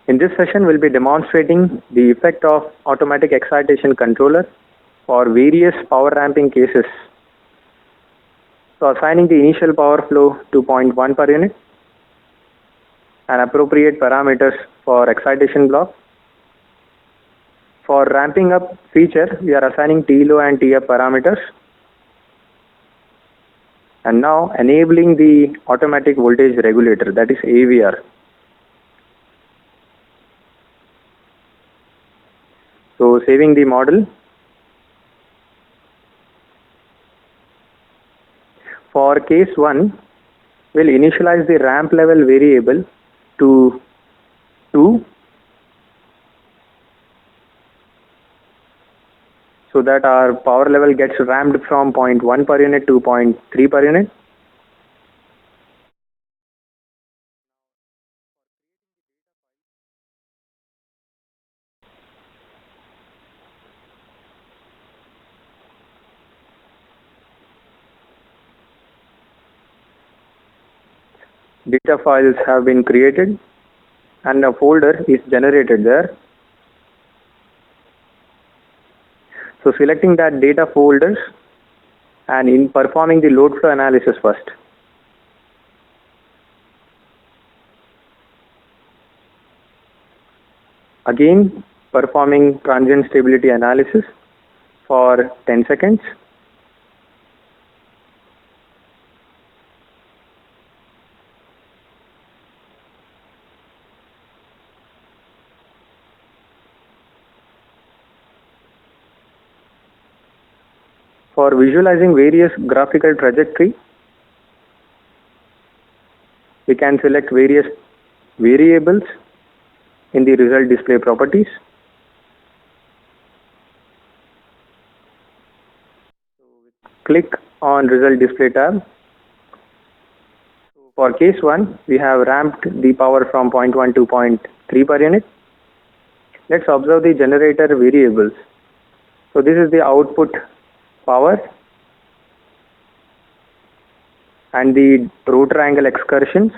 In this session, we'll be demonstrating the effect of automatic excitation controller for various power ramping cases. So assigning the initial power flow to 0.1 per unit and appropriate parameters for excitation block. For ramping up feature, we are assigning T-low and T-up parameters. And now enabling the automatic voltage regulator, that is AVR. So saving the model. For case 1, we'll initialize the ramp level variable to 2 so that our power level gets ramped from 0.1 per unit to 0.3 per unit. Data files have been created and a folder is generated there. So selecting that data folders and in performing the load flow analysis first. Again, performing transient stability analysis for 10 seconds. For visualizing various graphical trajectory, we can select various variables in the result display properties. Click on result display tab. For case 1, we have ramped the power from 0.1 to 0.3 per unit. Let's observe the generator variables. So this is the output power and the rotor angle excursions.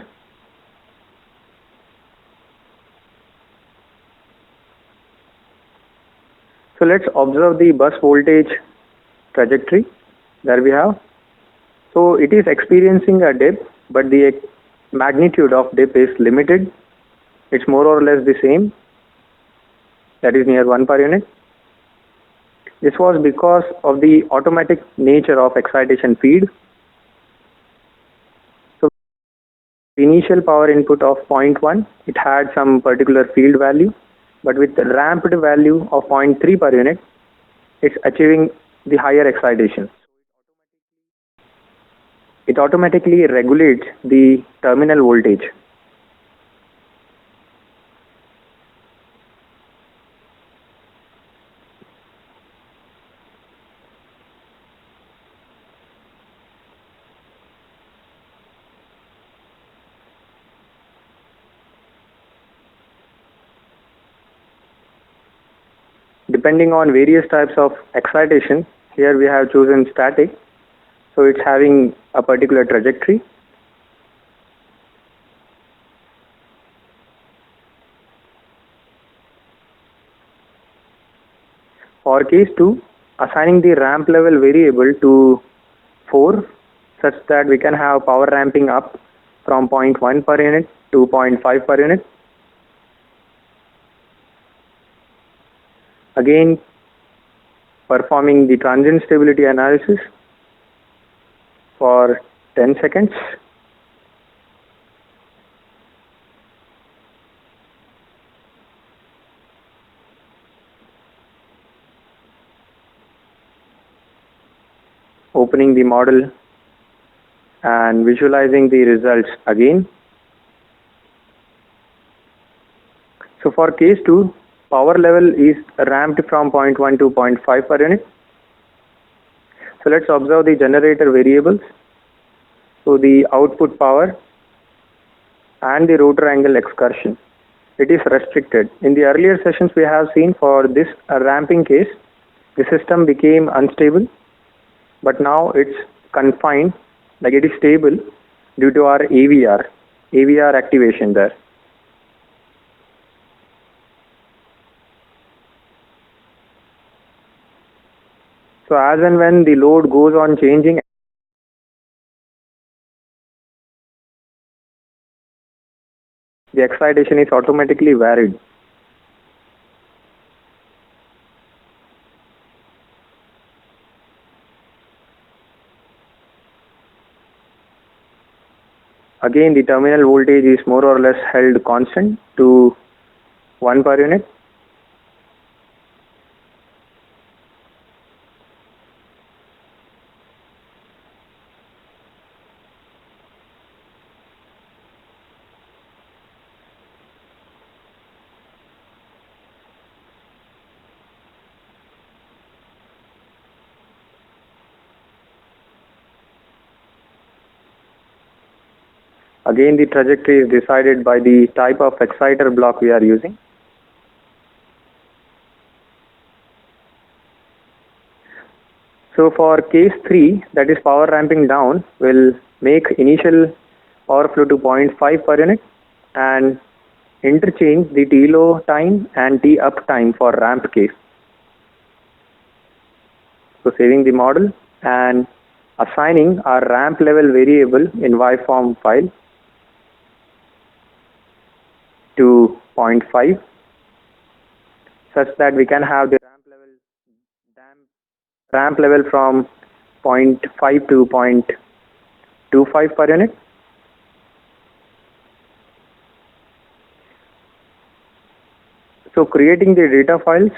So let's observe the bus voltage trajectory. There we have. So it is experiencing a dip, but the magnitude of dip is limited. It's more or less the same. That is near 1 per unit. This was because of the automatic nature of excitation feed. So the initial power input of 0.1, it had some particular field value, but with the ramped value of 0.3 per unit, it's achieving the higher excitation. It automatically regulates the terminal voltage. Depending on various types of excitation, here we have chosen static, so it's having a particular trajectory. For case 2, assigning the ramp level variable to 4 such that we can have power ramping up from 0.1 per unit to 0.5 per unit. Again, performing the transient stability analysis for 10 seconds. Opening the model and visualizing the results again. So for case 2, power level is ramped from 0.1 to 0.5 per unit. So let's observe the generator variables. So the output power and the rotor angle excursion. It is restricted. In the earlier sessions we have seen for this ramping case, the system became unstable, but now it's confined, like it is stable due to our AVR activation there. So as and when the load goes on changing, the excitation is automatically varied. Again, the terminal voltage is more or less held constant to 1 per unit. Again, the trajectory is decided by the type of exciter block we are using. So for case 3, that is power ramping down, will make initial power flow to 0.5 per unit and interchange the T low time and T up time for ramp case. So saving the model and assigning our ramp level variable in Yform file to 0.5 such that we can have the ramp level from 0.5 to 0.25 per unit. So creating the data files.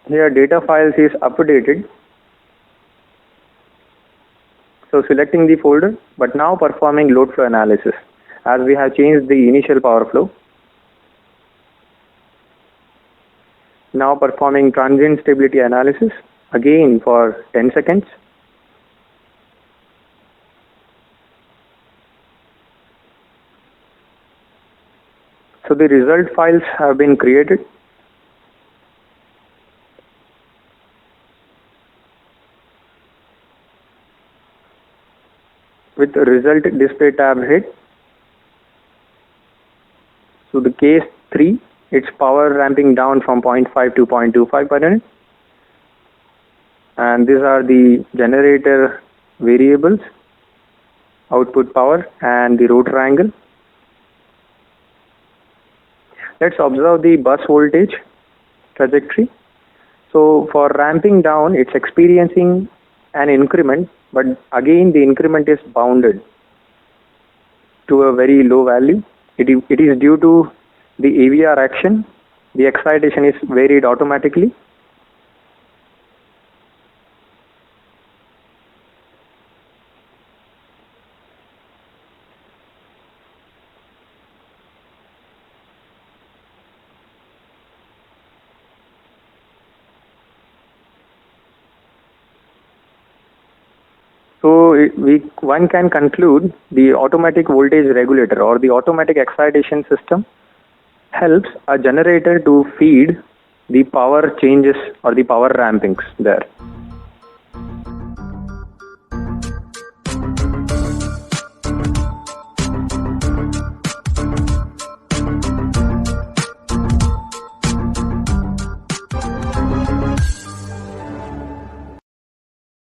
Here data files is updated. So selecting the folder, but now performing load flow analysis as we have changed the initial power flow. Now performing transient stability analysis again for 10 seconds. So the result files have been created. With the result display tab hit. So the case 3, it's power ramping down from 0.5 to 0.25 per unit. And these are the generator variables, output power and the rotor angle. Let's observe the bus voltage trajectory. So for ramping down, it's experiencing an increment, but again the increment is bounded to a very low value. It is due to the AVR action. The excitation is varied automatically. So one can conclude the automatic voltage regulator or the automatic excitation system helps a generator to feed the power changes or the power rampings there.